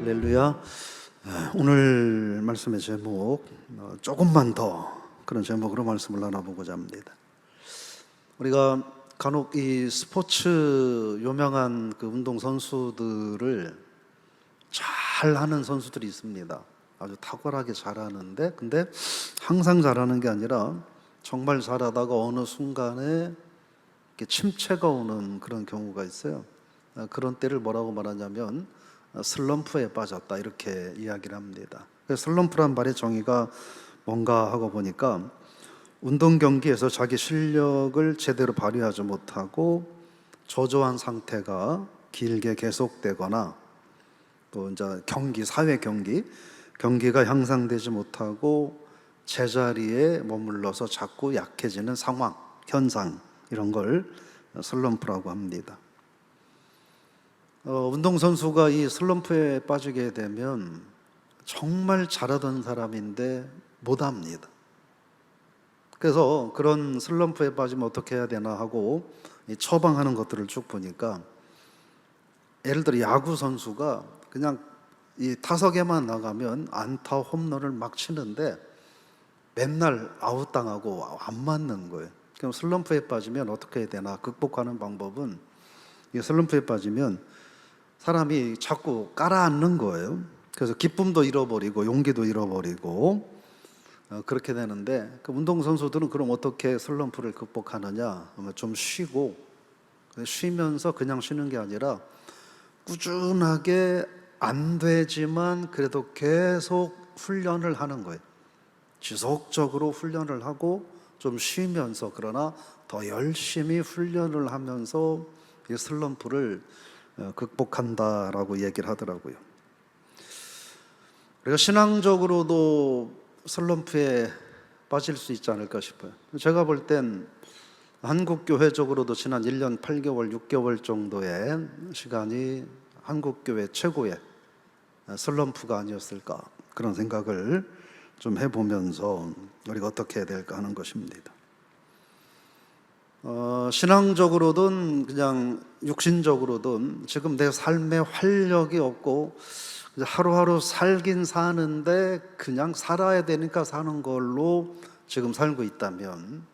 할렐루야. 오늘 말씀의 제목 조금만 더 그런 제목으로 말씀을 나눠보고자 합니다. 우리가 간혹 이 스포츠 유명한 그 운동 선수들을 잘 하는 선수들이 있습니다. 아주 탁월하게 잘하는데 근데 항상 잘하는 게 아니라 정말 잘하다가 어느 순간에 이렇게 침체가 오는 그런 경우가 있어요. 그런 때를 뭐라고 말하냐면 슬럼프에 빠졌다 이렇게 이야기를 합니다. 슬럼프란 말의 정의가 뭔가 하고 보니까 운동 경기에서 자기 실력을 제대로 발휘하지 못하고 저조한 상태가 길게 계속되거나 또 이제 사회 경기가 향상되지 못하고 제자리에 머물러서 자꾸 약해지는 상황, 현상 이런 걸 슬럼프라고 합니다. 운동선수가 이 슬럼프에 빠지게 되면 정말 잘하던 사람인데 못합니다. 그래서 그런 슬럼프에 빠지면 어떻게 해야 되나 하고 처방하는 것들을 쭉 보니까 예를 들어 야구 선수가 그냥 이 타석에만 나가면 안타 홈런을 막 치는데 맨날 아웃당하고 안 맞는 거예요. 그럼 슬럼프에 빠지면 어떻게 해야 되나 극복하는 방법은 이 슬럼프에 빠지면 사람이 자꾸 깔아앉는 거예요. 그래서 기쁨도 잃어버리고 용기도 잃어버리고 그렇게 되는데 그 운동선수들은 그럼 어떻게 슬럼프를 극복하느냐? 좀 쉬고 쉬면서 그냥 쉬는 게 아니라 꾸준하게 안 되지만 그래도 계속 훈련을 하는 거예요. 지속적으로 훈련을 하고 좀 쉬면서 그러나 더 열심히 훈련을 하면서 이 슬럼프를 극복한다라고 얘기를 하더라고요. 그래서 신앙적으로도 슬럼프에 빠질 수 있지 않을까 싶어요. 제가 볼 땐 한국교회적으로도 지난 1년 8개월, 6개월 정도의 시간이 한국교회 최고의 슬럼프가 아니었을까 그런 생각을 좀 해보면서 우리가 어떻게 해야 될까 하는 것입니다. 신앙적으로든 그냥 육신적으로든 지금 내 삶에 활력이 없고 하루하루 살긴 사는데 그냥 살아야 되니까 사는 걸로 지금 살고 있다면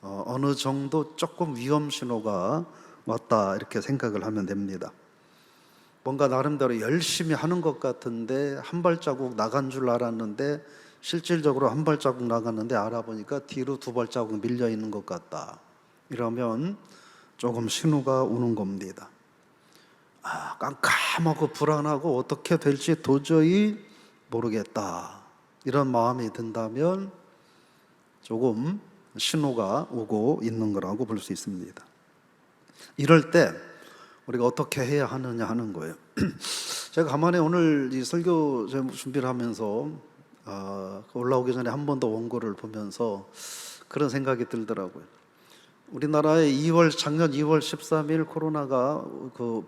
어느 정도 조금 위험 신호가 왔다 이렇게 생각을 하면 됩니다. 뭔가 나름대로 열심히 하는 것 같은데 한 발자국 나간 줄 알았는데 실질적으로 한 발자국 나갔는데 알아보니까 뒤로 두 발자국 밀려 있는 것 같다. 이러면 조금 신호가 오는 겁니다. 깜깜하고 불안하고 어떻게 될지 도저히 모르겠다. 이런 마음이 든다면 조금 신호가 오고 있는 거라고 볼 수 있습니다. 이럴 때 우리가 어떻게 해야 하느냐 하는 거예요. 제가 가만히 오늘 이 설교 준비를 하면서 올라오기 전에 한 번 더 원고를 보면서 그런 생각이 들더라고요. 우리나라의 작년 2월 13일 코로나가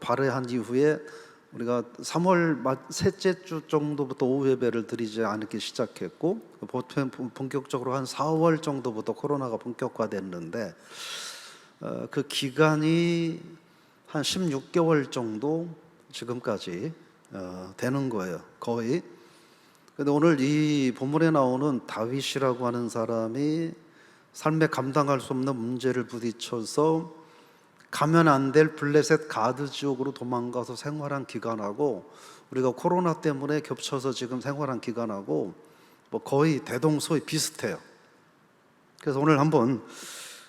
발해한 이후에 우리가 3월 셋째 주 정도부터 오후 예배를 드리지 않기 시작했고 보통 본격적으로 한 4월 정도부터 코로나가 본격화됐는데 그 기간이 한 16개월 정도 지금까지 되는 거예요. 거의. 근데 오늘 이 본문에 나오는 다윗이라고 하는 사람이 삶에 감당할 수 없는 문제를 부딪혀서 가면 안 될 블레셋 가드 지옥으로 도망가서 생활한 기간하고 우리가 코로나 때문에 겹쳐서 지금 생활한 기간하고 거의 대동소이 비슷해요. 그래서 오늘 한번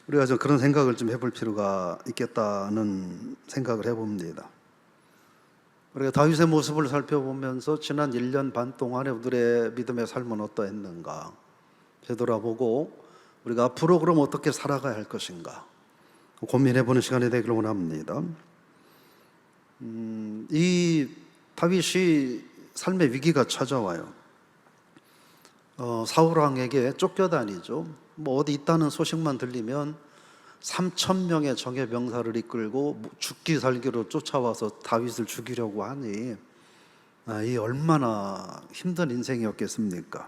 우리가 좀 그런 생각을 좀 해볼 필요가 있겠다는 생각을 해봅니다. 우리가 다윗의 모습을 살펴보면서 지난 1년 반 동안에 우리의 믿음의 삶은 어떠했는가 되돌아보고 우리가 앞으로 그럼 어떻게 살아가야 할 것인가 고민해보는 시간이 되기를 원합니다. 이 다윗이 삶의 위기가 찾아와요. 사울 왕에게 쫓겨다니죠. 어디 있다는 소식만 들리면 3,000명의 정예 병사를 이끌고 죽기 살기로 쫓아와서 다윗을 죽이려고 하니 이 얼마나 힘든 인생이었겠습니까?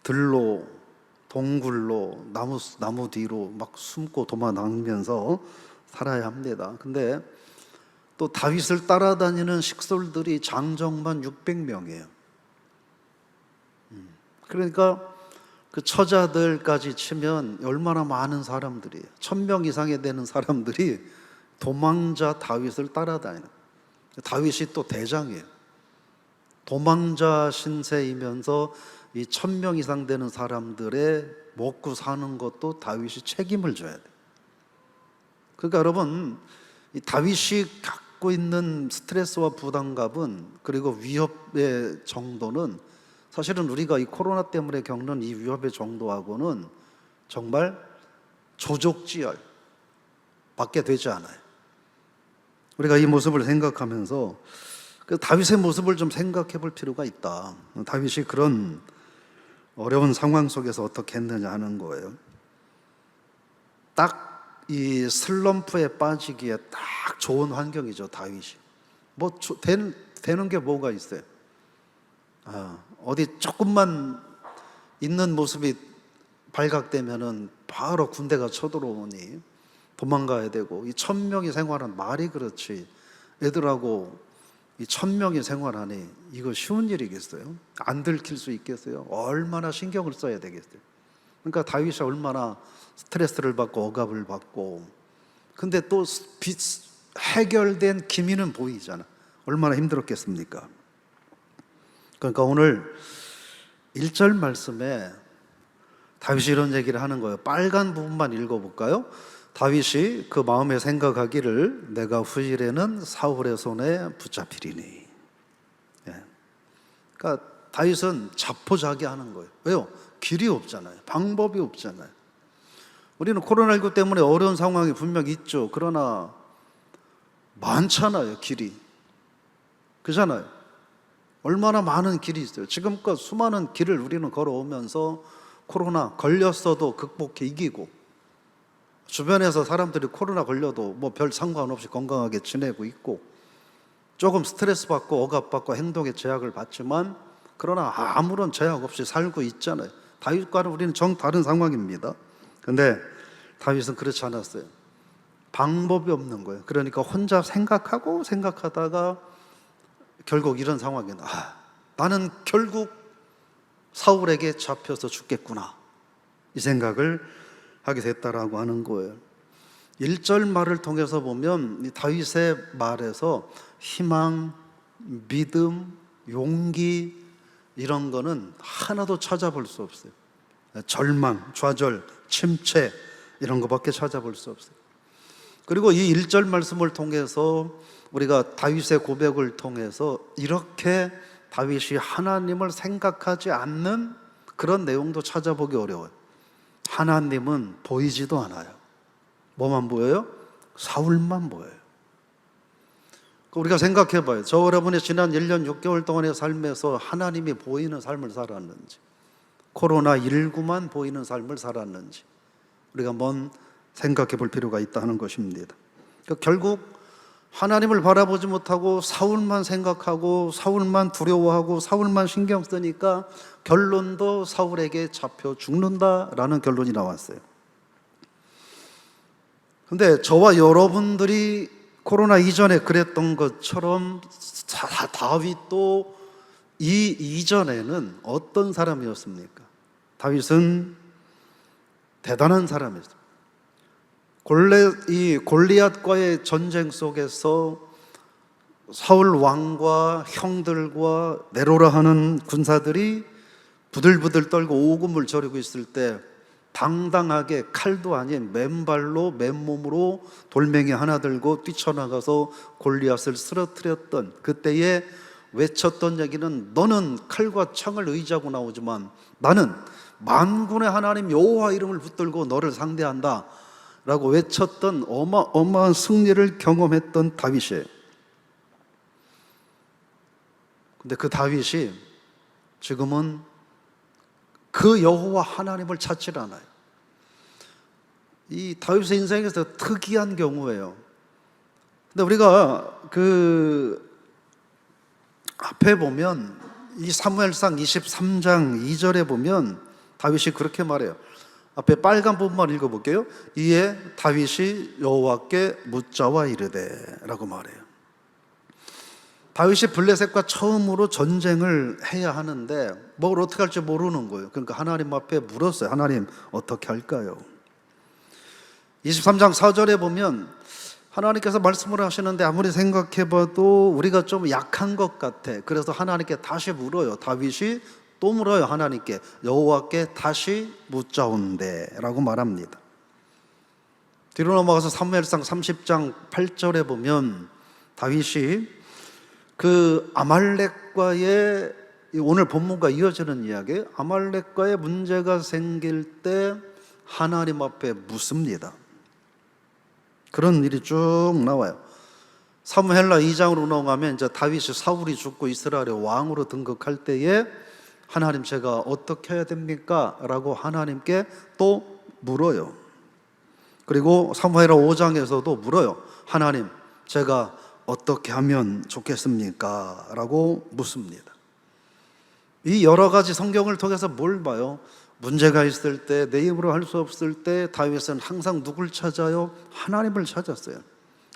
들로 동굴로 나무 뒤로 막 숨고 도망다니면서 살아야 합니다. 근데 또 다윗을 따라다니는 식솔들이 장정만 600명이에요. 그러니까 그 처자들까지 치면 얼마나 많은 사람들이에요. 1000명 이상이 되는 사람들이 도망자 다윗을 따라다니는. 다윗이 또 대장이에요. 도망자 신세이면서 이 1000명 이상 되는 사람들의 먹고 사는 것도 다윗이 책임을 져야 돼요. 그러니까 여러분, 이 다윗이 갖고 있는 스트레스와 부담감은, 그리고 위협의 정도는 사실은 우리가 이 코로나 때문에 겪는 이 위협의 정도하고는 정말 조족지열 밖에 되지 않아요. 우리가 이 모습을 생각하면서 그 다윗의 모습을 좀 생각해 볼 필요가 있다. 다윗이 그런 어려운 상황 속에서 어떻게 했느냐 하는 거예요. 딱 이 슬럼프에 빠지기에 딱 좋은 환경이죠, 다윗이. 뭐 되는 게 뭐가 있어요? 어디 조금만 있는 모습이 발각되면은 바로 군대가 쳐들어오니 도망가야 되고, 이 1000명이 생활한, 말이 그렇지, 애들하고 이 1000명이 생활하니 이거 쉬운 일이겠어요? 안 들킬 수 있겠어요? 얼마나 신경을 써야 되겠어요? 그러니까 다윗이 얼마나 스트레스를 받고 억압을 받고, 근데 또 해결된 기미는 보이잖아. 얼마나 힘들었겠습니까? 그러니까 오늘 1절 말씀에 다윗이 이런 얘기를 하는 거예요. 빨간 부분만 읽어볼까요? 다윗이 그 마음에 생각하기를 내가 후일에는 사울의 손에 붙잡히리니. 그러니까 다윗은 자포자기하는 거예요. 왜요? 길이 없잖아요. 방법이 없잖아요. 우리는 코로나19 때문에 어려운 상황이 분명히 있죠. 그러나 많잖아요, 길이. 그잖아요. 얼마나 많은 길이 있어요. 지금껏 수많은 길을 우리는 걸어오면서 코로나 걸렸어도 극복해 이기고, 주변에서 사람들이 코로나 걸려도 뭐 별 상관없이 건강하게 지내고 있고, 조금 스트레스 받고 억압받고 행동에 제약을 받지만 그러나 아무런 제약 없이 살고 있잖아요. 다윗과는 우리는 정 다른 상황입니다. 근데 다윗은 그렇지 않았어요. 방법이 없는 거예요. 그러니까 혼자 생각하다가 결국 이런 상황이 나는 결국 사울에게 잡혀서 죽겠구나, 이 생각을 하게 됐다라고 하는 거예요. 1절 말을 통해서 보면 이 다윗의 말에서 희망, 믿음, 용기, 이런 거는 하나도 찾아볼 수 없어요. 절망, 좌절, 침체, 이런 거밖에 찾아볼 수 없어요. 그리고 이 1절 말씀을 통해서 우리가 다윗의 고백을 통해서 이렇게 다윗이 하나님을 생각하지 않는 그런 내용도 찾아보기 어려워요. 하나님은 보이지도 않아요. 뭐만 보여요? 사울만 보여요. 우리가 생각해 봐요. 저 여러분의 지난 1년 6개월 동안의 삶에서 하나님이 보이는 삶을 살았는지, 코로나19만 보이는 삶을 살았는지 우리가 한번 생각해 볼 필요가 있다는 것입니다. 그러니까 결국 하나님을 바라보지 못하고 사울만 생각하고 사울만 두려워하고 사울만 신경 쓰니까 결론도 사울에게 잡혀 죽는다라는 결론이 나왔어요. 근데 저와 여러분들이 코로나 이전에 그랬던 것처럼 다윗도 이 이전에는 어떤 사람이었습니까? 다윗은 대단한 사람이었어요. 이 골리앗과의 전쟁 속에서 사울 왕과 형들과 네로라 하는 군사들이 부들부들 떨고 오금을 저리고 있을 때 당당하게 칼도 아닌 맨발로 맨몸으로 돌멩이 하나 들고 뛰쳐나가서 골리앗을 쓰러뜨렸던 그때에 외쳤던 얘기는, 너는 칼과 창을 의지하고 나오지만 나는 만군의 하나님 여호와 이름을 붙들고 너를 상대한다 라고 외쳤던 어마어마한 승리를 경험했던 다윗이에요. 근데 그 다윗이 지금은 그 여호와 하나님을 찾지 않아요. 이 다윗의 인생에서 특이한 경우예요. 근데 우리가 그 앞에 보면 이 사무엘상 23장 2절에 보면 다윗이 그렇게 말해요. 앞에 빨간 부분만 읽어볼게요. 이에 다윗이 여호와께 묻자와 이르되 라고 말해요. 다윗이 블레셋과 처음으로 전쟁을 해야 하는데 뭘 어떻게 할지 모르는 거예요. 그러니까 하나님 앞에 물었어요. 하나님 어떻게 할까요? 23장 4절에 보면 하나님께서 말씀을 하시는데 아무리 생각해봐도 우리가 좀 약한 것 같아. 그래서 하나님께 다시 물어요. 다윗이 또 물어요. 하나님께 여호와께 다시 묻자온대 라고 말합니다. 뒤로 넘어가서 사무엘상 30장 8절에 보면 다윗이 그 아말렉과의 오늘 본문과 이어지는 이야기, 아말렉과의 문제가 생길 때 하나님 앞에 묻습니다. 그런 일이 쭉 나와요. 사무엘라 2장으로 넘어가면 이제 다윗이 사울이 죽고 이스라엘의 왕으로 등극할 때에 하나님 제가 어떻게 해야 됩니까? 라고 하나님께 또 물어요. 그리고 사무엘하 5장에서도 물어요. 하나님 제가 어떻게 하면 좋겠습니까? 라고 묻습니다. 이 여러 가지 성경을 통해서 뭘 봐요? 문제가 있을 때, 내 힘으로 할 수 없을 때 다윗은 항상 누굴 찾아요? 하나님을 찾았어요.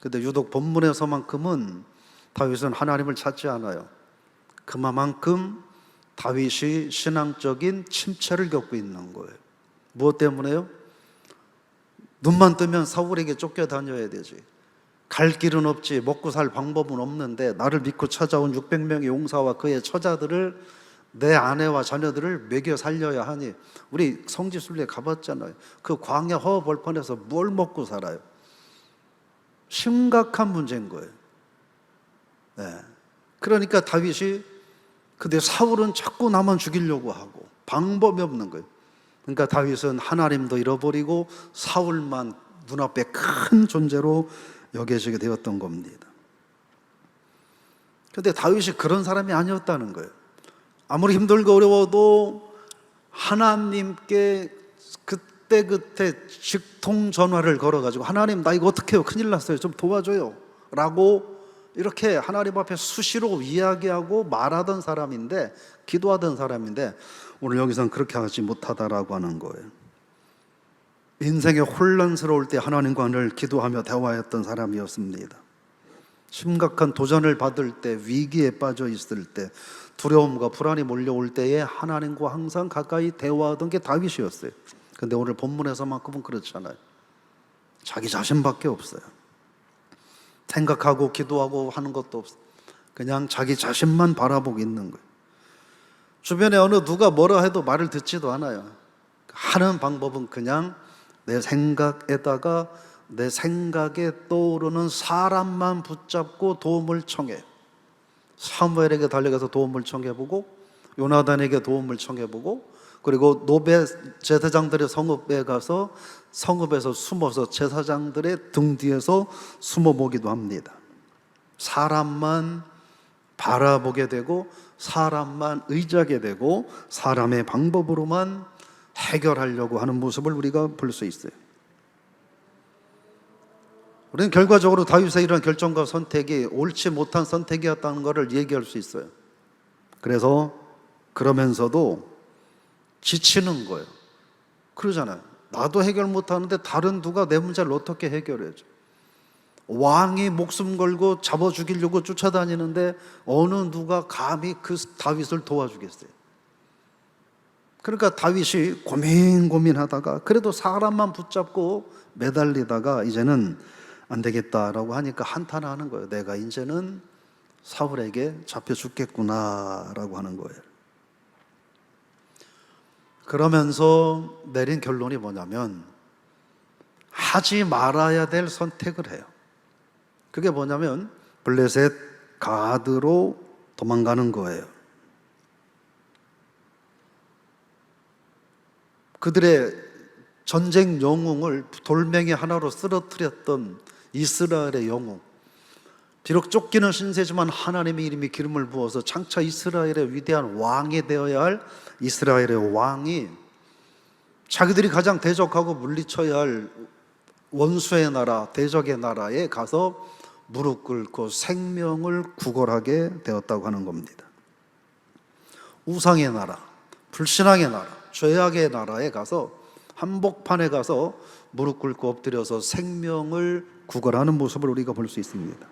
근데 유독 본문에서만큼은 다윗은 하나님을 찾지 않아요. 그만큼 다윗이 신앙적인 침체를 겪고 있는 거예요. 무엇 때문에요? 눈만 뜨면 사울에게 쫓겨다녀야 되지. 갈 길은 없지, 먹고 살 방법은 없는데 나를 믿고 찾아온 600명의 용사와 그의 처자들을, 내 아내와 자녀들을 먹여 살려야 하니, 우리 성지순례 가봤잖아요. 그 광야 허허벌판에서 뭘 먹고 살아요? 심각한 문제인 거예요. 네. 그러니까 다윗이, 근데 사울은 자꾸 나만 죽이려고 하고 방법이 없는 거예요. 그러니까 다윗은 하나님도 잃어버리고 사울만 눈앞에 큰 존재로 여겨지게 되었던 겁니다. 그런데 다윗이 그런 사람이 아니었다는 거예요. 아무리 힘들고 어려워도 하나님께 그때 직통 전화를 걸어가지고 하나님 나 이거 어떻게 해요? 큰일 났어요. 좀 도와줘요. 라고 이렇게 하나님 앞에 수시로 이야기하고 말하던 사람인데, 기도하던 사람인데 오늘 여기서는 그렇게 하지 못하다라고 하는 거예요. 인생이 혼란스러울 때 하나님과 늘 기도하며 대화했던 사람이었습니다. 심각한 도전을 받을 때, 위기에 빠져 있을 때, 두려움과 불안이 몰려올 때에 하나님과 항상 가까이 대화하던 게 다윗이었어요. 근데 오늘 본문에서만큼은 그렇잖아요. 자기 자신밖에 없어요. 생각하고 기도하고 하는 것도 없어요. 그냥 자기 자신만 바라보고 있는 거예요. 주변에 어느 누가 뭐라 해도 말을 듣지도 않아요. 하는 방법은 그냥 내 생각에다가 내 생각에 떠오르는 사람만 붙잡고 도움을 청해. 사무엘에게 달려가서 도움을 청해보고, 요나단에게 도움을 청해보고, 그리고 노베 제사장들의 성읍에 가서 성읍에서 숨어서 제사장들의 등 뒤에서 숨어보기도 합니다. 사람만 바라보게 되고 사람만 의지하게 되고 사람의 방법으로만 해결하려고 하는 모습을 우리가 볼 수 있어요. 우리는 결과적으로 다윗의 이런 결정과 선택이 옳지 못한 선택이었다는 것을 얘기할 수 있어요. 그래서 그러면서도 지치는 거예요. 그러잖아요. 나도 해결 못하는데 다른 누가 내 문제를 어떻게 해결해줘? 왕이 목숨 걸고 잡아 죽이려고 쫓아다니는데 어느 누가 감히 그 다윗을 도와주겠어요? 그러니까 다윗이 고민하다가 그래도 사람만 붙잡고 매달리다가 이제는 안 되겠다라고 하니까 한탄하는 거예요. 내가 이제는 사울에게 잡혀 죽겠구나라고 하는 거예요. 그러면서 내린 결론이 뭐냐면 하지 말아야 될 선택을 해요. 그게 뭐냐면 블레셋 가드로 도망가는 거예요. 그들의 전쟁 영웅을 돌멩이 하나로 쓰러뜨렸던 이스라엘의 영웅, 비록 쫓기는 신세지만 하나님의 이름이 기름을 부어서 장차 이스라엘의 위대한 왕이 되어야 할 이스라엘의 왕이 자기들이 가장 대적하고 물리쳐야 할 원수의 나라, 대적의 나라에 가서 무릎 꿇고 생명을 구걸하게 되었다고 하는 겁니다. 우상의 나라, 불신앙의 나라, 죄악의 나라에 가서, 한복판에 가서 무릎 꿇고 엎드려서 생명을 구걸하는 모습을 우리가 볼 수 있습니다.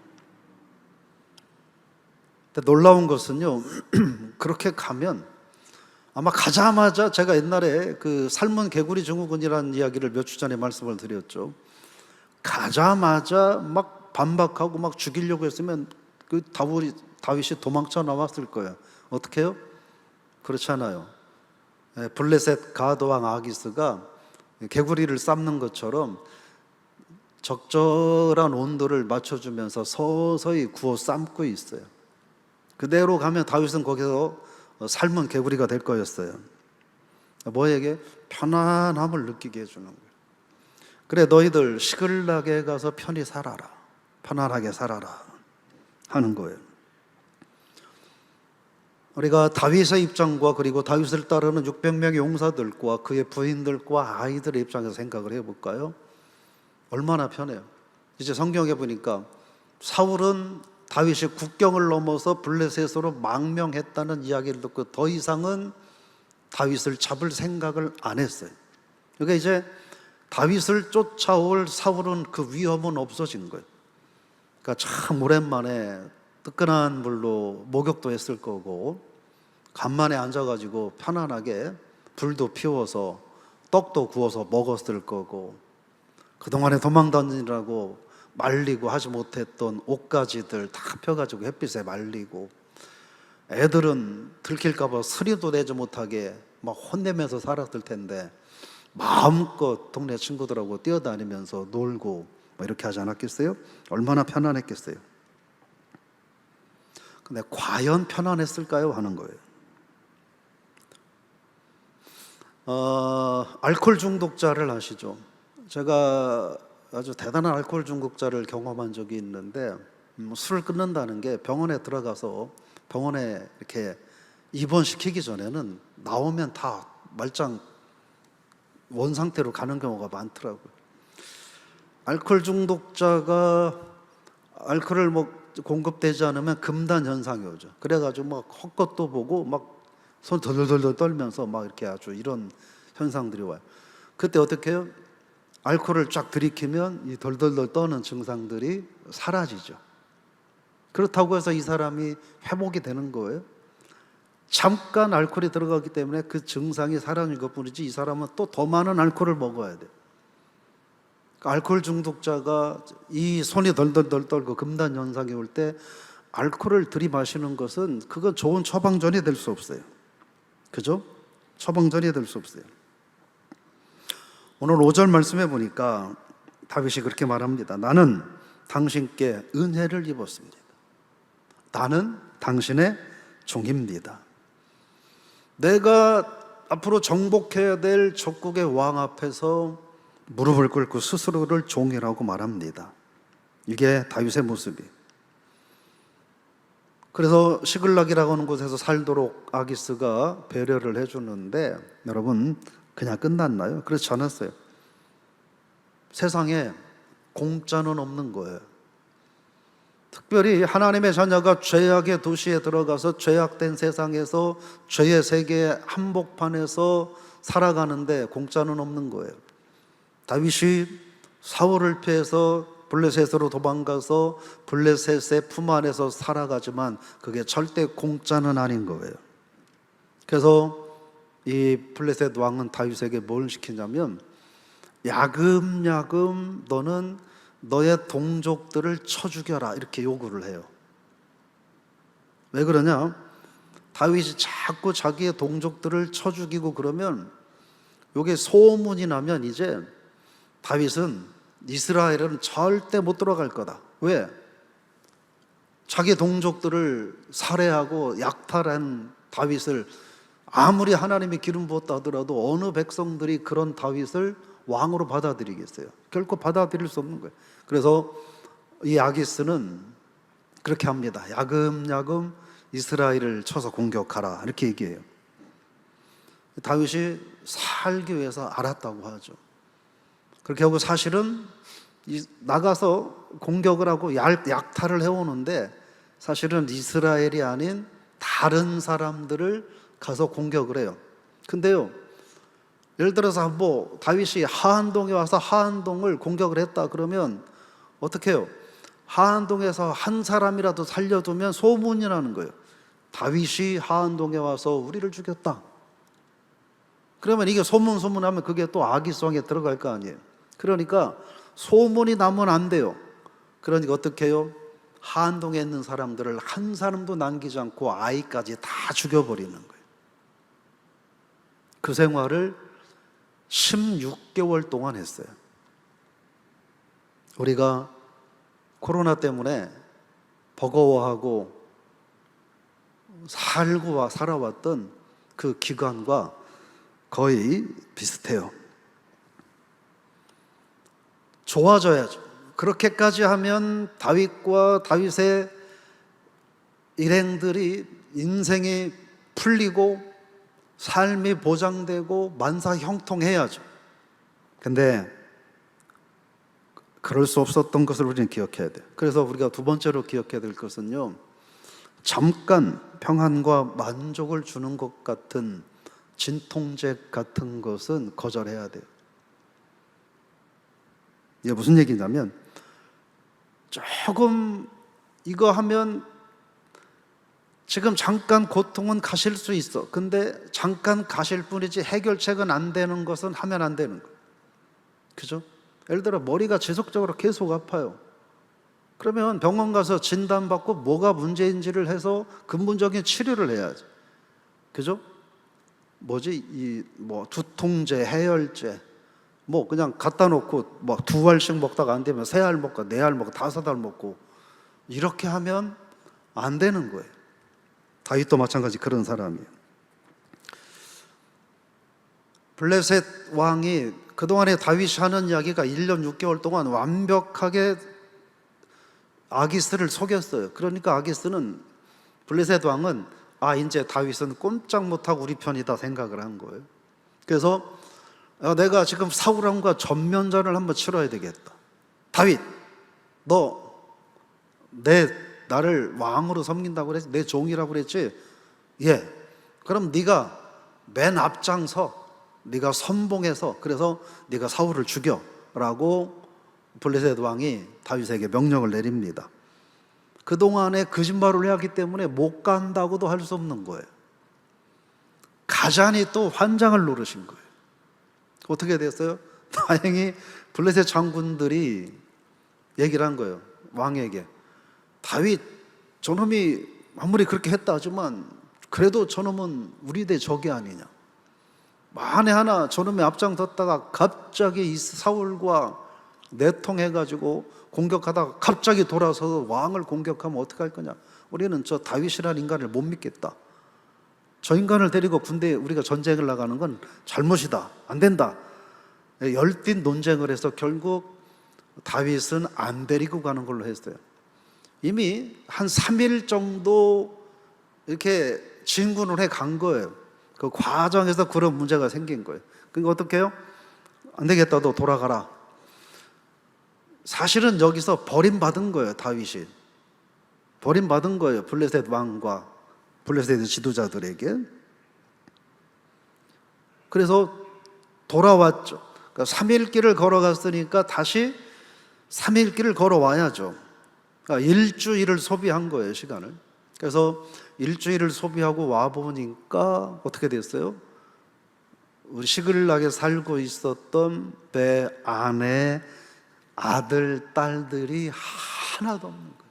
근데 놀라운 것은요, 그렇게 가면 아마 가자마자, 제가 옛날에 그 삶은 개구리 증후군이라는 이야기를 몇 주 전에 말씀을 드렸죠. 가자마자 막 반박하고 막 죽이려고 했으면 그 다윗이 도망쳐 나왔을 거예요. 어떻게 해요? 그렇지 않아요. 블레셋 가드왕 아기스가 개구리를 삶는 것처럼 적절한 온도를 맞춰주면서 서서히 구워 삶고 있어요. 그대로 가면 다윗은 거기서 삶은 개구리가 될 거였어요. 뭐에게? 편안함을 느끼게 해주는 거예요. 그래, 너희들 시글락에 가서 편히 살아라, 편안하게 살아라 하는 거예요. 우리가 다윗의 입장과 그리고 다윗을 따르는 600명의 용사들과 그의 부인들과 아이들의 입장에서 생각을 해볼까요? 얼마나 편해요. 이제 성경에 보니까 사울은 다윗이 국경을 넘어서 블레셋으로 망명했다는 이야기를 듣고 더 이상은 다윗을 잡을 생각을 안 했어요. 그러니까 이제 다윗을 쫓아올 사울은 그 위험은 없어진 거예요. 그러니까 참 오랜만에 뜨끈한 물로 목욕도 했을 거고, 간만에 앉아가지고 편안하게 불도 피워서 떡도 구워서 먹었을 거고, 그동안에 도망 다니느라고 말리고 하지 못했던 옷가지들 다 펴가지고 햇빛에 말리고, 애들은 들킬까봐 스리도 내지 못하게 막 혼내면서 살았을 텐데 마음껏 동네 친구들하고 뛰어다니면서 놀고 뭐 이렇게 하지 않았겠어요? 얼마나 편안했겠어요? 근데 과연 편안했을까요? 하는 거예요. 알코올 중독자를 아시죠? 제가 아주 대단한 알코올 중독자를 경험한 적이 있는데, 술을 끊는다는 게 병원에 들어가서 병원에 이렇게 입원시키기 전에는 나오면 다 말짱 원상태로 가는 경우가 많더라고요. 알코올 중독자가 알코올을 공급되지 않으면 금단 현상이 오죠. 그래가지고 막 헛것도 보고 막 손 덜덜덜 떨면서 막 이렇게 아주 이런 현상들이 와요. 그때 어떻게 해요? 알코올을 쫙 들이키면 이 덜덜덜 떠는 증상들이 사라지죠. 그렇다고 해서 이 사람이 회복이 되는 거예요? 잠깐 알코올이 들어가기 때문에 그 증상이 사라진 것뿐이지, 이 사람은 또 더 많은 알코올을 먹어야 돼요. 알코올 중독자가 이 손이 덜덜덜 떨고 금단 현상이 올 때 알코올을 들이마시는 것은 그건 좋은 처방전이 될 수 없어요. 그죠? 처방전이 될 수 없어요. 오늘 5절 말씀해 보니까 다윗이 그렇게 말합니다. 나는 당신께 은혜를 입었습니다. 나는 당신의 종입니다. 내가 앞으로 정복해야 될 적국의 왕 앞에서 무릎을 꿇고 스스로를 종이라고 말합니다. 이게 다윗의 모습이에요. 그래서 시글락이라고 하는 곳에서 살도록 아기스가 배려를 해주는데, 여러분 그냥 끝났나요? 그렇지 않았어요. 세상에 공짜는 없는 거예요. 특별히 하나님의 자녀가 죄악의 도시에 들어가서 죄악된 세상에서 죄의 세계의 한복판에서 살아가는데 공짜는 없는 거예요. 다윗이 사울을 피해서 블레셋으로 도망가서 블레셋의 품 안에서 살아가지만 그게 절대 공짜는 아닌 거예요. 그래서 이 블레셋 왕은 다윗에게 뭘 시키냐면, 야금야금 너는 너의 동족들을 쳐 죽여라, 이렇게 요구를 해요. 왜 그러냐? 다윗이 자꾸 자기의 동족들을 쳐 죽이고 그러면 요게 소문이 나면 이제 다윗은 이스라엘은 절대 못 들어갈 거다. 왜? 자기 동족들을 살해하고 약탈한 다윗을 아무리 하나님이 기름 부었다 하더라도 어느 백성들이 그런 다윗을 왕으로 받아들이겠어요? 결코 받아들일 수 없는 거예요. 그래서 이 아기스는 그렇게 합니다. 야금야금 이스라엘을 쳐서 공격하라, 이렇게 얘기해요. 다윗이 살기 위해서 알았다고 하죠. 그렇게 하고 사실은 나가서 공격을 하고 약탈을 해오는데, 사실은 이스라엘이 아닌 다른 사람들을 가서 공격을 해요. 근데요, 예를 들어서 다윗이 하한동에 와서 하한동을 공격을 했다 그러면 어떻게 해요? 하안동에서 한 사람이라도 살려두면 소문이 나는 거예요. 다윗이 하안동에 와서 우리를 죽였다. 그러면 이게 소문하면 그게 또 악의성에 들어갈 거 아니에요. 그러니까 소문이 나면 안 돼요. 그러니까 어떻게 해요? 하안동에 있는 사람들을 한 사람도 남기지 않고 아이까지 다 죽여버리는 거예요. 그 생활을 16개월 동안 했어요. 우리가 코로나 때문에 버거워하고 살아왔던 그 기간과 거의 비슷해요. 좋아져야죠. 그렇게까지 하면 다윗과 다윗의 일행들이 인생이 풀리고 삶이 보장되고 만사 형통해야죠. 근데 그럴 수 없었던 것을 우리는 기억해야 돼요. 그래서 우리가 두 번째로 기억해야 될 것은요, 잠깐 평안과 만족을 주는 것 같은 진통제 같은 것은 거절해야 돼요. 이게 무슨 얘기냐면, 조금 이거 하면 지금 잠깐 고통은 가실 수 있어. 근데 잠깐 가실 뿐이지 해결책은 안 되는 것은 하면 안 되는 거예요. 그죠? 예를 들어 머리가 지속적으로 계속 아파요. 그러면 병원 가서 진단받고 뭐가 문제인지를 해서 근본적인 치료를 해야죠. 그죠? 두통제, 해열제, 그냥 갖다 놓고 2알씩 먹다가 안 되면 3알 먹고 4알 먹고 5알 먹고 이렇게 하면 안 되는 거예요. 다윗도 마찬가지 그런 사람이에요. 블레셋 왕이 그동안에 다윗이 하는 이야기가 1년 6개월 동안 완벽하게 아기스를 속였어요. 그러니까 아기스는, 블레셋 왕은 이제 다윗은 꼼짝 못하고 우리 편이다 생각을 한 거예요. 그래서 내가 지금 사울 왕과 전면전을 한번 치러야 되겠다. 다윗, 너 나를 왕으로 섬긴다고 그랬지? 내 종이라고 그랬지? 예. 그럼 네가 맨 앞장서, 네가 선봉해서, 그래서 네가 사울을 죽여라고 블레셋 왕이 다윗에게 명령을 내립니다. 그동안에 거짓말을 해왔기 때문에 못 간다고도 할 수 없는 거예요. 가자니 또 환장을 노르신 거예요. 어떻게 됐어요? 다행히 블레셋 장군들이 얘기를 한 거예요. 왕에게. 다윗, 저놈이 아무리 그렇게 했다 하지만 그래도 저놈은 우리 대 적이 아니냐. 만에 하나 저놈이 앞장섰다가 갑자기 이 사울과 내통해가지고 공격하다가 갑자기 돌아서서 왕을 공격하면 어떻게 할 거냐. 우리는 저 다윗이라는 인간을 못 믿겠다. 저 인간을 데리고 군대에 우리가 전쟁을 나가는 건 잘못이다. 안 된다. 열띤 논쟁을 해서 결국 다윗은 안 데리고 가는 걸로 했어요. 이미 한 3일 정도 이렇게 진군을 해 간 거예요. 그 과정에서 그런 문제가 생긴 거예요. 그러니까 어떻게 해요? 안 되겠다, 너 돌아가라. 사실은 여기서 버림받은 거예요. 다윗이 버림받은 거예요. 블레셋 왕과 블레셋의 지도자들에게. 그래서 돌아왔죠. 그러니까 3일 길을 걸어갔으니까 다시 3일 길을 걸어와야죠. 그러니까 일주일을 소비한 거예요, 시간을. 그래서 일주일을 소비하고 와보니까 어떻게 됐어요? 우리 시글락에 살고 있었던 배 안에 아들, 딸들이 하나도 없는 거예요.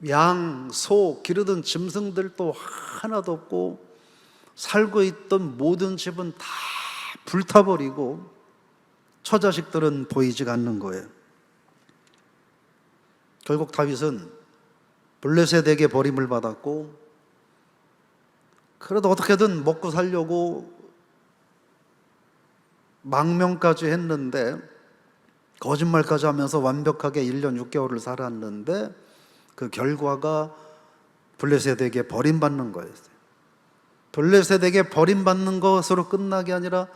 양, 소, 기르던 짐승들도 하나도 없고 살고 있던 모든 집은 다 불타버리고 처자식들은 보이지가 않는 거예요. 결국 다윗은 블레셋에게 버림을 받았고, 그래도 어떻게든 먹고 살려고 망명까지 했는데, 거짓말까지 하면서 완벽하게 1년 6개월을 살았는데 그 결과가 블레셋에게 버림받는 거였어요. 블레셋에게 버림받는 것으로 끝나게 아니라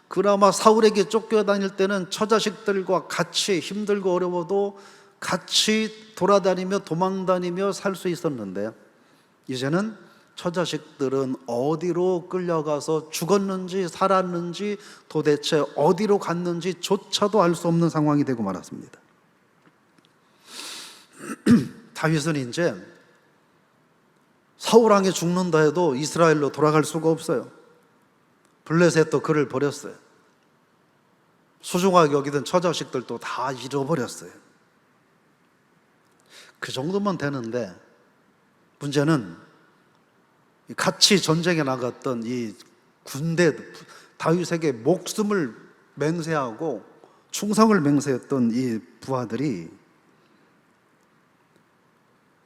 그나마 사울에게 쫓겨다닐 때는 처자식들과 같이 힘들고 어려워도 같이 돌아다니며 도망다니며 살 수 있었는데, 이제는 처자식들은 어디로 끌려가서 죽었는지 살았는지 도대체 어디로 갔는지 조차도 알 수 없는 상황이 되고 말았습니다. 다윗은 이제 사울왕이 죽는다 해도 이스라엘로 돌아갈 수가 없어요. 블레셋도 그를 버렸어요. 소중하게 여기던 처자식들도 다 잃어버렸어요. 그 정도면 되는데 문제는 같이 전쟁에 나갔던 이 군대, 다윗에게 목숨을 맹세하고 충성을 맹세했던 이 부하들이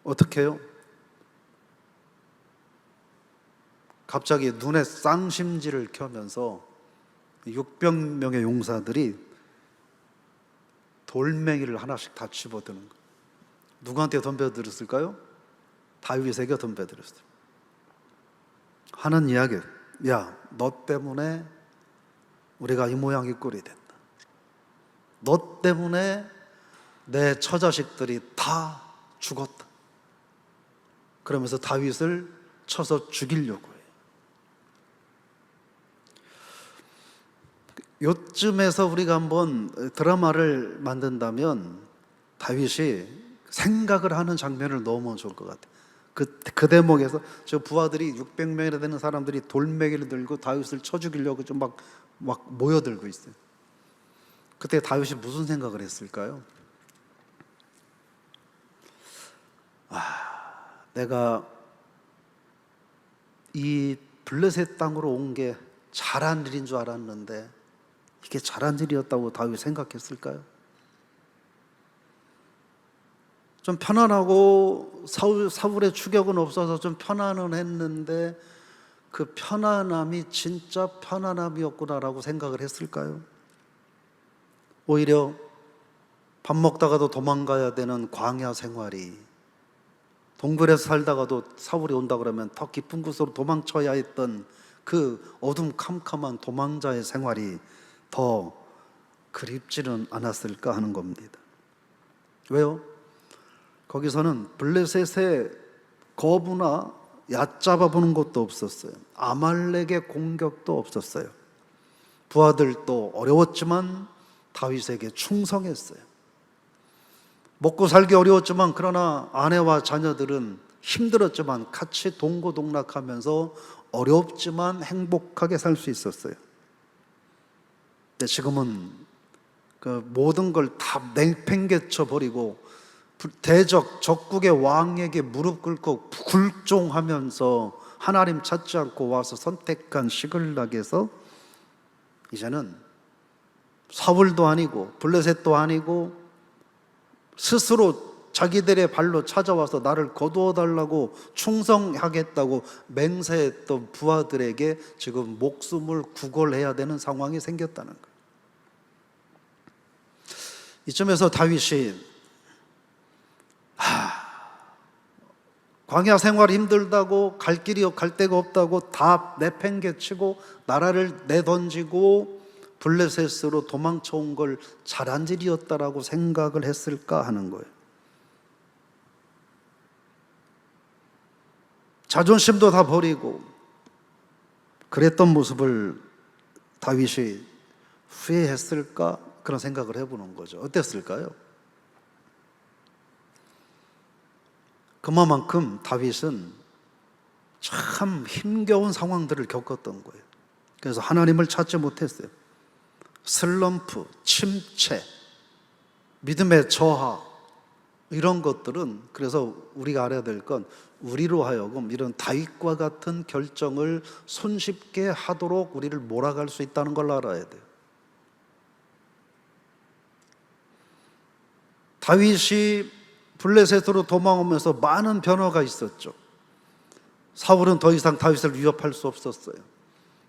어떻게 해요? 갑자기 눈에 쌍심지를 켜면서 600명의 용사들이 돌멩이를 하나씩 다 집어드는 거예요. 누구한테 덤벼들었을까요? 다윗에게 덤벼들었어요. 하는 이야기, 야, 너 때문에 우리가 이 모양 이 꼴이 됐다. 너 때문에 내 처자식들이 다 죽었다. 그러면서 다윗을 쳐서 죽이려고 해요. 요쯤에서 우리가 한번 드라마를 만든다면 다윗이 생각을 하는 장면을 넣으면 좋을 것 같아요. 그 대목에서 저 부하들이 600명이나 되는 사람들이 돌멩이를 들고 다윗을 쳐 죽이려고 좀 막 모여들고 있어요. 그때 다윗이 무슨 생각을 했을까요? 내가 이 블레셋 땅으로 온 게 잘한 일인 줄 알았는데 이게 잘한 일이었다고 다윗이 생각했을까요? 좀 편안하고 사울의 추격은 없어서 좀 편안은 했는데 그 편안함이 진짜 편안함이었구나라고 생각을 했을까요? 오히려 밥 먹다가도 도망가야 되는 광야 생활이, 동굴에서 살다가도 사울이 온다 그러면 더 깊은 곳으로 도망쳐야 했던 그 어둠캄캄한 도망자의 생활이 더 그립지는 않았을까 하는 겁니다. 왜요? 거기서는 블레셋의 거부나 얕잡아 보는 것도 없었어요. 아말렉의 공격도 없었어요. 부하들도 어려웠지만 다윗에게 충성했어요. 먹고 살기 어려웠지만 그러나 아내와 자녀들은 힘들었지만 같이 동고동락하면서 어렵지만 행복하게 살 수 있었어요. 근데 지금은 그 모든 걸 다 내팽개쳐 버리고 적국의 왕에게 무릎 꿇고 굴종하면서 하나님 찾지 않고 와서 선택한 시글락에서 이제는 사울도 아니고 블레셋도 아니고 스스로 자기들의 발로 찾아와서 나를 거두어 달라고 충성하겠다고 맹세했던 부하들에게 지금 목숨을 구걸해야 되는 상황이 생겼다는 거예요. 이쯤에서 다윗이 광야 생활이 힘들다고 갈 데가 없다고 다 내팽개치고 나라를 내던지고 블레셋으로 도망쳐 온 걸 잘한 일이었다라고 생각을 했을까 하는 거예요. 자존심도 다 버리고 그랬던 모습을 다윗이 후회했을까? 그런 생각을 해보는 거죠. 어땠을까요? 그만큼 다윗은 참 힘겨운 상황들을 겪었던 거예요. 그래서 하나님을 찾지 못했어요. 슬럼프, 침체, 믿음의 저하, 이런 것들은 그래서 우리가 알아야 될 건 우리로 하여금 이런 다윗과 같은 결정을 손쉽게 하도록 우리를 몰아갈 수 있다는 걸 알아야 돼요. 다윗이 블레셋으로 도망오면서 많은 변화가 있었죠. 사울은 더 이상 다윗을 위협할 수 없었어요.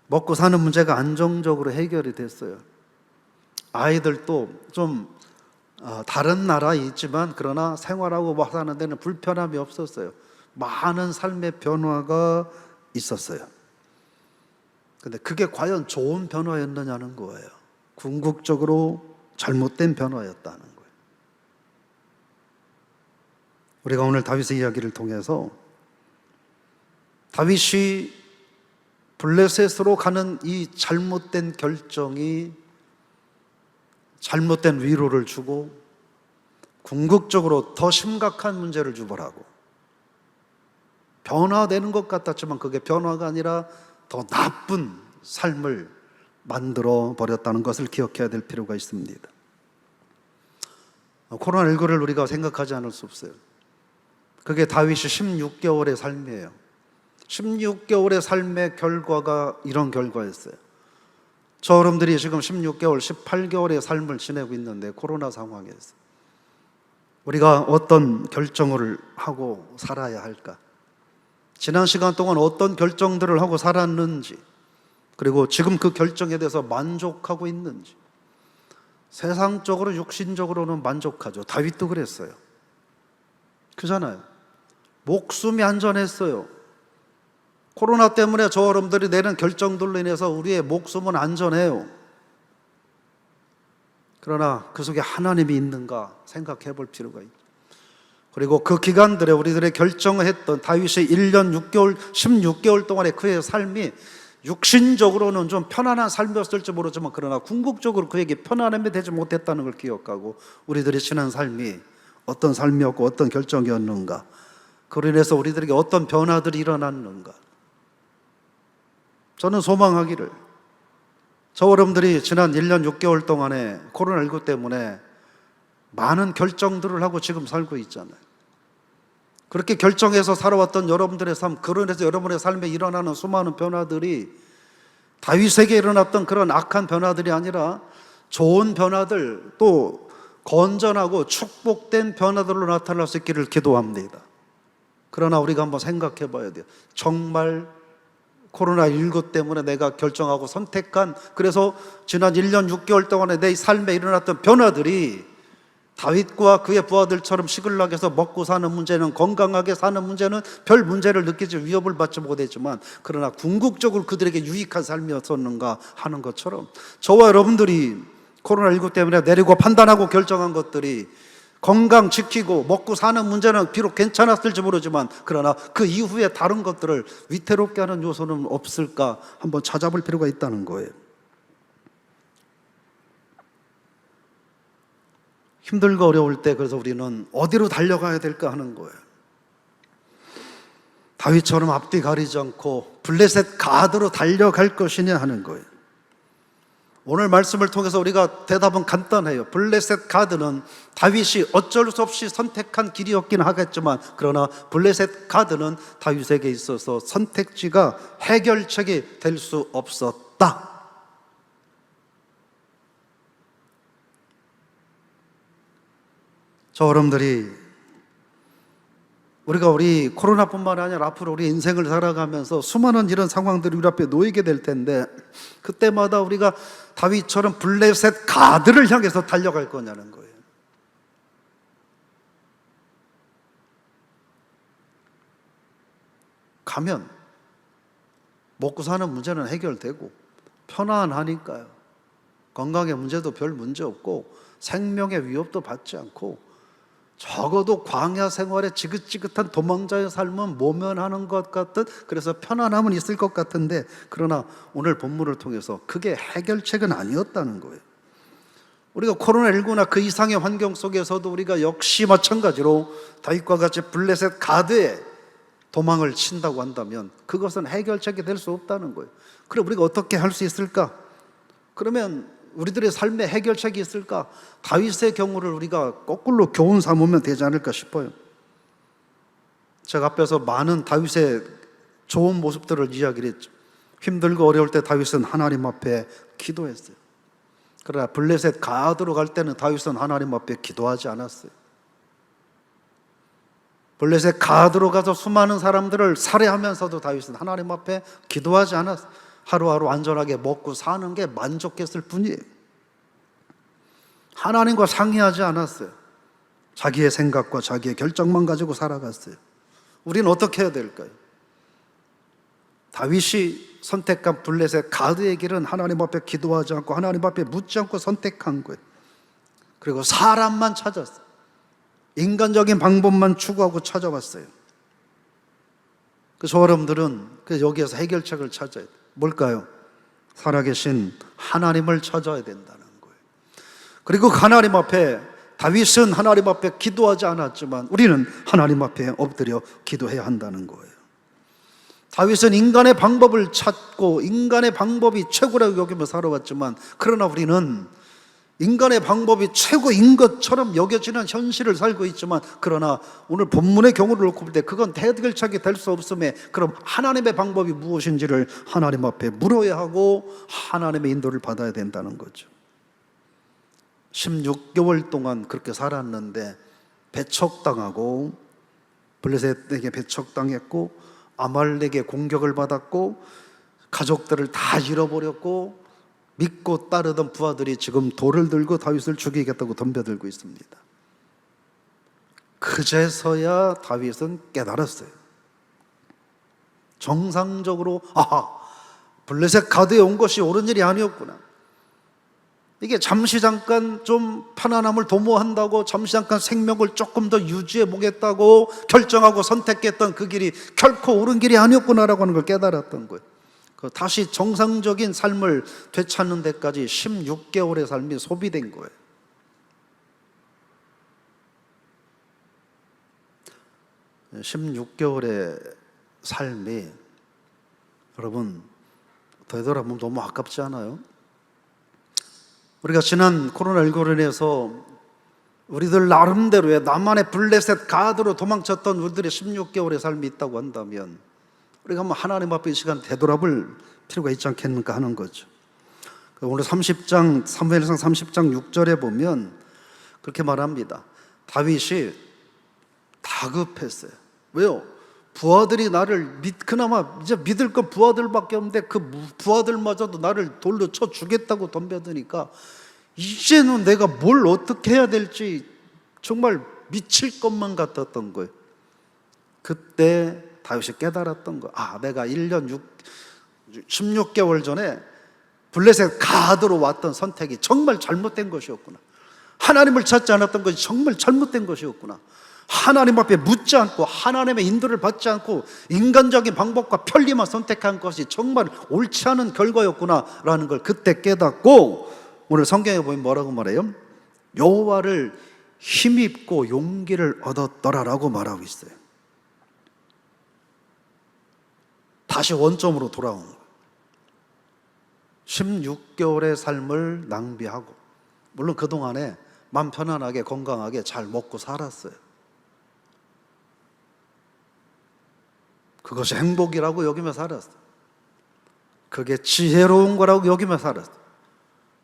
먹고 사는 문제가 안정적으로 해결이 됐어요. 아이들도 좀 다른 나라에 있지만 그러나 생활하고 사는 데는 불편함이 없었어요. 많은 삶의 변화가 있었어요. 근데 그게 과연 좋은 변화였느냐는 거예요. 궁극적으로 잘못된 변화였다는 거예요. 우리가 오늘 다윗의 이야기를 통해서 다윗이 블레셋으로 가는 이 잘못된 결정이 잘못된 위로를 주고 궁극적으로 더 심각한 문제를 유발하고 변화되는 것 같았지만 그게 변화가 아니라 더 나쁜 삶을 만들어 버렸다는 것을 기억해야 될 필요가 있습니다. 코로나19를 우리가 생각하지 않을 수 없어요. 그게 다윗이 16개월의 삶이에요. 16개월의 삶의 결과가 이런 결과였어요. 저 여러분들이 지금 16개월, 18개월의 삶을 지내고 있는데 코로나 상황에서 우리가 어떤 결정을 하고 살아야 할까? 지난 시간 동안 어떤 결정들을 하고 살았는지, 그리고 지금 그 결정에 대해서 만족하고 있는지. 세상적으로 육신적으로는 만족하죠. 다윗도 그랬어요. 그잖아요. 목숨이 안전했어요. 코로나 때문에 저 여러분들이 내는 결정들로 인해서 우리의 목숨은 안전해요. 그러나 그 속에 하나님이 있는가 생각해 볼 필요가 있죠. 그리고 그 기간들에 우리들의 결정을 했던 다윗의 1년 6개월, 16개월 동안의 그의 삶이 육신적으로는 좀 편안한 삶이었을지 모르지만 그러나 궁극적으로 그에게 편안함이 되지 못했다는 걸 기억하고 우리들이 지난 삶이 어떤 삶이었고 어떤 결정이었는가, 그로 인해서 우리들에게 어떤 변화들이 일어났는가. 저는 소망하기를 저 여러분들이 지난 1년 6개월 동안에 코로나19 때문에 많은 결정들을 하고 지금 살고 있잖아요. 그렇게 결정해서 살아왔던 여러분들의 삶, 그로 인해서 여러분의 삶에 일어나는 수많은 변화들이 다윗에게 일어났던 그런 악한 변화들이 아니라 좋은 변화들, 또 건전하고 축복된 변화들로 나타날 수 있기를 기도합니다. 그러나 우리가 한번 생각해 봐야 돼요. 정말 코로나19 때문에 내가 결정하고 선택한, 그래서 지난 1년 6개월 동안에 내 삶에 일어났던 변화들이 다윗과 그의 부하들처럼 시글락에서 먹고 사는 문제는, 건강하게 사는 문제는 별 문제를 느끼지 위협을 받지 못했지만 그러나 궁극적으로 그들에게 유익한 삶이었었는가 하는 것처럼 저와 여러분들이 코로나19 때문에 내리고 판단하고 결정한 것들이 건강 지키고 먹고 사는 문제는 비록 괜찮았을지 모르지만 그러나 그 이후에 다른 것들을 위태롭게 하는 요소는 없을까 한번 찾아볼 필요가 있다는 거예요. 힘들고 어려울 때 그래서 우리는 어디로 달려가야 될까 하는 거예요. 다윗처럼 앞뒤 가리지 않고 블레셋 가드로 달려갈 것이냐 하는 거예요. 오늘 말씀을 통해서 우리가 대답은 간단해요. 블레셋 가드는 다윗이 어쩔 수 없이 선택한 길이었긴 하겠지만 그러나 블레셋 가드는 다윗에게 있어서 선택지가 해결책이 될 수 없었다. 저 여러분들이 우리 코로나뿐만 아니라 앞으로 우리 인생을 살아가면서 수많은 이런 상황들이 우리 앞에 놓이게 될 텐데 그때마다 우리가 다윗처럼 블레셋 가드를 향해서 달려갈 거냐는 거예요. 가면 먹고 사는 문제는 해결되고 편안하니까요. 건강의 문제도 별 문제 없고 생명의 위협도 받지 않고 적어도 광야 생활의 지긋지긋한 도망자의 삶은 모면하는 것 같은, 그래서 편안함은 있을 것 같은데 그러나 오늘 본문을 통해서 그게 해결책은 아니었다는 거예요. 우리가 코로나19나 그 이상의 환경 속에서도 우리가 역시 마찬가지로 다윗과 같이 블레셋 가드에 도망을 친다고 한다면 그것은 해결책이 될 수 없다는 거예요. 그럼 우리가 어떻게 할 수 있을까? 그러면 우리들의 삶에 해결책이 있을까? 다윗의 경우를 우리가 거꾸로 교훈 삼으면 되지 않을까 싶어요. 제가 앞에서 많은 다윗의 좋은 모습들을 이야기를 했죠. 힘들고 어려울 때 다윗은 하나님 앞에 기도했어요. 그러나 블레셋 가드로 갈 때는 다윗은 하나님 앞에 기도하지 않았어요. 블레셋 가드로 가서 수많은 사람들을 살해하면서도 다윗은 하나님 앞에 기도하지 않았어요. 하루하루 안전하게 먹고 사는 게 만족했을 뿐이에요. 하나님과 상의하지 않았어요. 자기의 생각과 자기의 결정만 가지고 살아갔어요. 우리는 어떻게 해야 될까요? 다윗이 선택한 블레셋 가드의 길은 하나님 앞에 기도하지 않고 하나님 앞에 묻지 않고 선택한 거예요. 그리고 사람만 찾았어요. 인간적인 방법만 추구하고 찾아왔어요. 그래서 여러분들은 여기에서 해결책을 찾아야 돼요. 뭘까요? 살아계신 하나님을 찾아야 된다는 거예요. 그리고 하나님 앞에 다윗은 하나님 앞에 기도하지 않았지만 우리는 하나님 앞에 엎드려 기도해야 한다는 거예요. 다윗은 인간의 방법을 찾고 인간의 방법이 최고라고 여기며 살아왔지만, 그러나 우리는 인간의 방법이 최고인 것처럼 여겨지는 현실을 살고 있지만, 그러나 오늘 본문의 경우를 놓고 볼 때 그건 해결책이 될 수 없음에, 그럼 하나님의 방법이 무엇인지를 하나님 앞에 물어야 하고 하나님의 인도를 받아야 된다는 거죠. 16개월 동안 그렇게 살았는데 배척당하고, 블레셋에게 배척당했고, 아말렉의 공격을 받았고, 가족들을 다 잃어버렸고, 믿고 따르던 부하들이 지금 돌을 들고 다윗을 죽이겠다고 덤벼들고 있습니다. 그제서야 다윗은 깨달았어요. 정상적으로 블레셋 가드에 온 것이 옳은 일이 아니었구나. 이게 잠시 잠깐 좀 편안함을 도모한다고, 잠시 잠깐 생명을 조금 더 유지해 보겠다고 결정하고 선택했던 그 길이 결코 옳은 길이 아니었구나라고 하는 걸 깨달았던 거예요. 다시 정상적인 삶을 되찾는 데까지 16개월의 삶이 소비된 거예요. 네, 16개월의 삶이 여러분 되돌아보면 너무 아깝지 않아요? 우리가 지난 코로나19로 인해서 우리들 나름대로의 나만의 블레셋 가드로 도망쳤던 우리들의 16개월의 삶이 있다고 한다면, 우리가 한번 하나님 앞에 이 시간 되돌아볼 필요가 있지 않겠는가 하는 거죠. 오늘 30장, 사무엘상 30장 6절에 보면 그렇게 말합니다. 다윗이 다급했어요. 왜요? 부하들이 나를 그나마 이제 믿을 건 부하들밖에 없는데 그 부하들마저도 나를 돌로 쳐 죽겠다고 덤벼드니까 이제는 내가 뭘 어떻게 해야 될지 정말 미칠 것만 같았던 거예요. 그때 다윗이 깨달았던 거. 내가 1년 16개월 전에 블레셋 가드로 왔던 선택이 정말 잘못된 것이었구나. 하나님을 찾지 않았던 것이 정말 잘못된 것이었구나. 하나님 앞에 묻지 않고 하나님의 인도를 받지 않고 인간적인 방법과 편리만 선택한 것이 정말 옳지 않은 결과였구나 라는 걸 그때 깨닫고, 오늘 성경에 보면 뭐라고 말해요? 여호와를 힘입고 용기를 얻었더라라고 말하고 있어요. 다시 원점으로 돌아온 거예요. 16개월의 삶을 낭비하고, 물론 그동안에 마음 편안하게 건강하게 잘 먹고 살았어요. 그것이 행복이라고 여기며 살았어요. 그게 지혜로운 거라고 여기며 살았어요.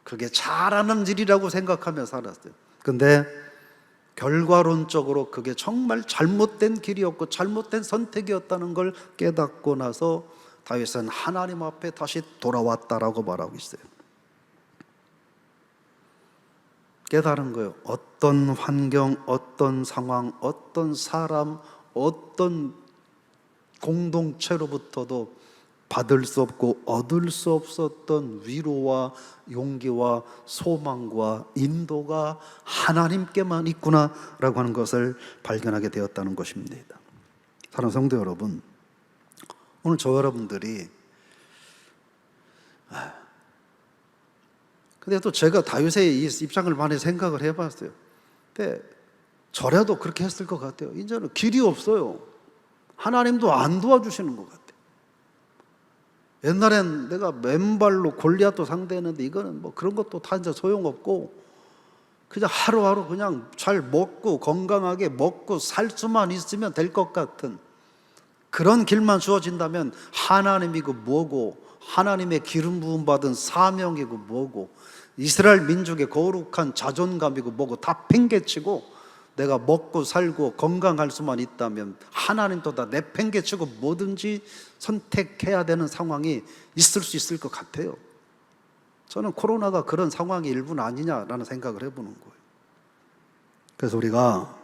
그게 잘하는 일이라고 생각하며 살았어요. 근데 결과론적으로 그게 정말 잘못된 길이었고 잘못된 선택이었다는 걸 깨닫고 나서 다윗은 하나님 앞에 다시 돌아왔다라고 말하고 있어요. 깨달은 거예요. 어떤 환경, 어떤 상황, 어떤 사람, 어떤 공동체로부터도 받을 수 없고 얻을 수 없었던 위로와 용기와 소망과 인도가 하나님께만 있구나라고 하는 것을 발견하게 되었다는 것입니다. 사랑하는 성도 여러분, 오늘 저 여러분들이 근데 또 제가 다윗의 입장을 많이 생각을 해봤어요. 근데 저라도 그렇게 했을 것 같아요. 이제는 길이 없어요. 하나님도 안 도와주시는 것 같아요. 옛날엔 내가 맨발로 골리앗도 상대했는데 이거는 뭐 그런 것도 다 이제 소용없고 그냥 하루하루 그냥 잘 먹고 건강하게 먹고 살 수만 있으면 될 것 같은 그런 길만 주어진다면 하나님이고 뭐고 하나님의 기름 부음 받은 사명이고 뭐고 이스라엘 민족의 거룩한 자존감이고 뭐고 다 팽개치고 내가 먹고 살고 건강할 수만 있다면 하나님도 다 내팽개치고 뭐든지 선택해야 되는 상황이 있을 수 있을 것 같아요. 저는 코로나가 그런 상황의 일부는 아니냐라는 생각을 해보는 거예요. 그래서 우리가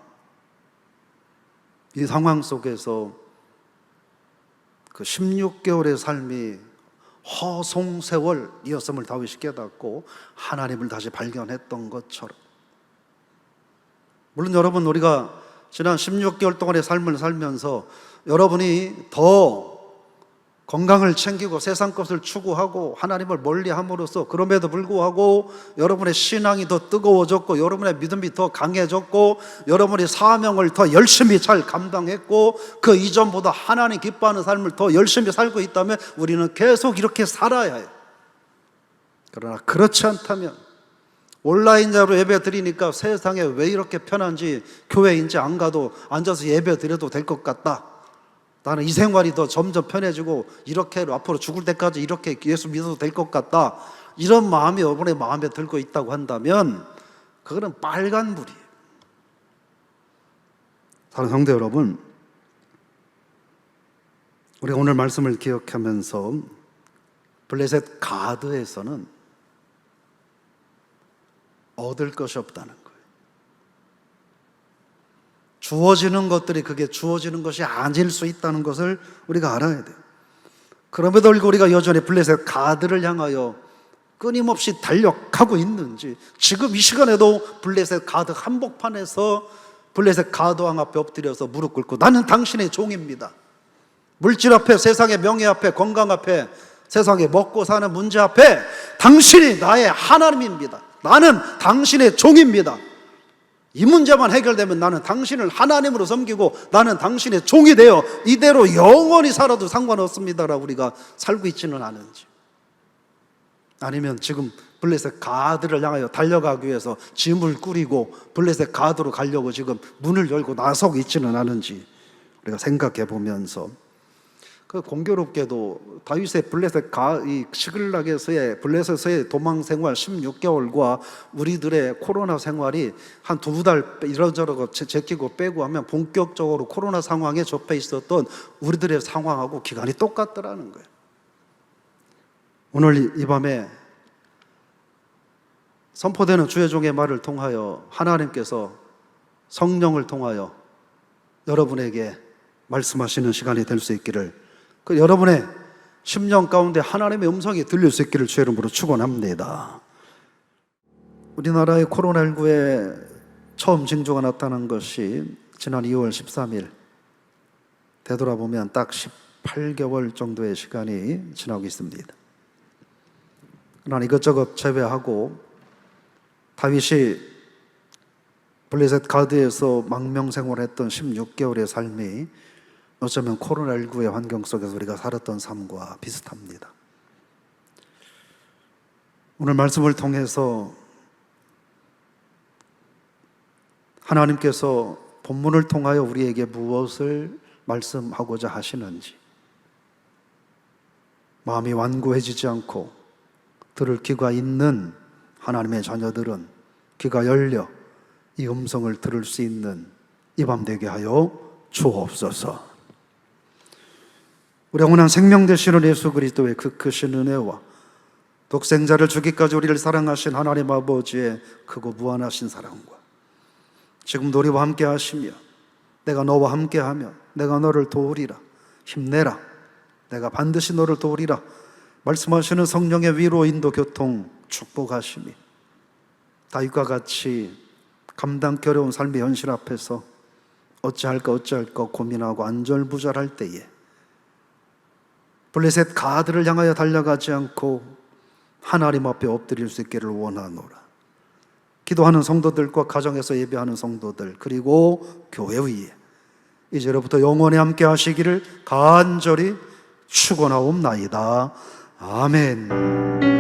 이 상황 속에서 그 16개월의 삶이 허송세월이었음을 다윗이 깨닫고 하나님을 다시 발견했던 것처럼, 물론 여러분 우리가 지난 16개월 동안의 삶을 살면서 여러분이 더 건강을 챙기고 세상 것을 추구하고 하나님을 멀리함으로써 그럼에도 불구하고 여러분의 신앙이 더 뜨거워졌고 여러분의 믿음이 더 강해졌고 여러분이 사명을 더 열심히 잘 감당했고 그 이전보다 하나님 기뻐하는 삶을 더 열심히 살고 있다면 우리는 계속 이렇게 살아야 해요. 그러나 그렇지 않다면 온라인으로 예배 드리니까 세상에 왜 이렇게 편한지 교회인지 안 가도 앉아서 예배 드려도 될 것 같다, 나는 이 생활이 더 점점 편해지고 이렇게 앞으로 죽을 때까지 이렇게 예수 믿어도 될 것 같다, 이런 마음이 여러분의 마음에 들고 있다고 한다면 그거는 빨간불이에요. 사랑하는 성도 여러분, 우리가 오늘 말씀을 기억하면서 블레셋 가드에서는 얻을 것이 없다는 거예요. 주어지는 것들이 그게 주어지는 것이 아닐 수 있다는 것을 우리가 알아야 돼요. 그럼에도 불구하고 우리가 여전히 블레셋 가드를 향하여 끊임없이 달려가고 있는지, 지금 이 시간에도 블레셋 가드 한복판에서 블레셋 가드 왕 앞에 엎드려서 무릎 꿇고 나는 당신의 종입니다. 물질 앞에, 세상의 명예 앞에, 건강 앞에, 세상에 먹고 사는 문제 앞에 당신이 나의 하나님입니다. 나는 당신의 종입니다. 이 문제만 해결되면 나는 당신을 하나님으로 섬기고 나는 당신의 종이 되어 이대로 영원히 살아도 상관없습니다라고 우리가 살고 있지는 않은지, 아니면 지금 블레셋 가드를 향하여 달려가기 위해서 짐을 꾸리고 블레셋 가드로 가려고 지금 문을 열고 나서고 있지는 않은지 우리가 생각해 보면서, 그 공교롭게도 다윗의 블레셋 시글락에서의 블레셋의 도망 생활 16개월과 우리들의 코로나 생활이 한 2달 이런저런 제끼고 빼고 하면 본격적으로 코로나 상황에 접해 있었던 우리들의 상황하고 기간이 똑같더라는 거예요. 오늘 이 밤에 선포되는 주의 종의 말을 통하여 하나님께서 성령을 통하여 여러분에게 말씀하시는 시간이 될 수 있기를, 그 여러분의 심령 가운데 하나님의 음성이 들릴 수 있기를 주의 이름으로 축원합니다. 우리나라의 코로나19에 처음 징조가 나타난 것이 지난 2월 13일, 되돌아보면 딱 18개월 정도의 시간이 지나고 있습니다. 난 이것저것 제외하고 다윗이 블레셋 가드에서 망명생활했던 16개월의 삶이 어쩌면 코로나19의 환경 속에서 우리가 살았던 삶과 비슷합니다. 오늘 말씀을 통해서 하나님께서 본문을 통하여 우리에게 무엇을 말씀하고자 하시는지, 마음이 완고해지지 않고 들을 귀가 있는 하나님의 자녀들은 귀가 열려 이 음성을 들을 수 있는 이 밤 되게 하여 주옵소서. 우리 영원한 생명 되시는 예수 그리스도의 그 크신 은혜와 독생자를 주기까지 우리를 사랑하신 하나님 아버지의 크고 무한하신 사랑과 지금도 우리와 함께 하시며 내가 너와 함께 하며 내가 너를 도우리라, 힘내라, 내가 반드시 너를 도우리라 말씀하시는 성령의 위로, 인도, 교통, 축복하심이 다윗과 같이 감당기 어려운 삶의 현실 앞에서 어찌할까 고민하고 안절부절할 때에 블레셋 가드를 향하여 달려가지 않고 하나님 앞에 엎드릴 수 있기를 원하노라. 기도하는 성도들과 가정에서 예배하는 성도들, 그리고 교회 위에 이제로부터 영원히 함께 하시기를 간절히 축원하옵나이다. 아멘.